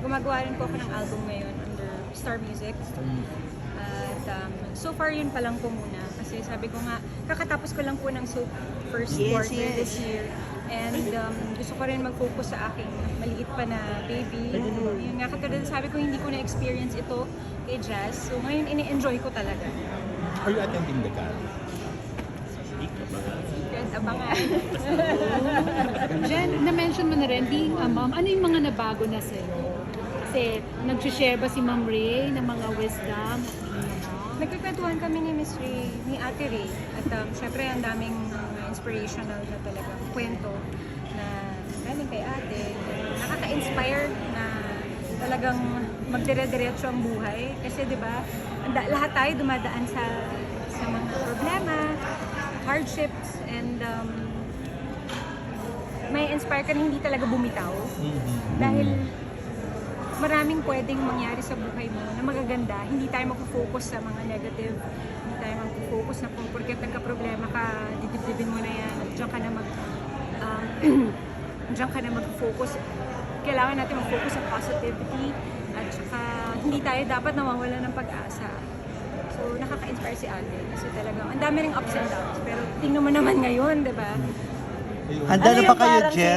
gumagawa rin po ako ng album ngayon under Star Music. At so far yun pa lang po muna. Kasi sabi ko nga, kakatapos ko lang po ng soap first quarter this year. And gusto ko rin mag-focus sa aking maliit pa na baby. Yun nga, katulad sabi ko, hindi ko na-experience ito kay Jazz. So ngayon, ini-enjoy ko talaga. Are you attending the gala? Secret, abangan. Jen, na-mention mo na rin, being a mom, ano yung mga nabago na sa'yo? Kasi nag-share ba si Ma'am Ray ng mga wisdom? Nagkikwentuhan kami ni Miss Ray, ni Ate Ray. At syempre, ang daming inspirational na talagang kwento na galing kay ate. Nakaka-inspire na talagang magdire-diretso ang buhay. Kasi di ba, lahat tayo dumadaan sa mga problema, hardships, and may inspire ka na hindi talaga bumitaw. Dahil maraming pwedeng mangyari sa buhay mo na magaganda. Hindi tayo mag-focus sa mga negative. Hindi tayo mag-focus na kung porket nagka-problema ka, didibdibin mo na yan. At diyan ka na mag-focus. Kailangan natin mag-focus sa positivity. At saka hindi tayo dapat nawawala ng pag-asa. So nakaka-inspire si ate. Kasi talagang ang dami ring ups and downs. Pero tingnan mo naman ngayon, di ba? Handa na ba kayo, Jen?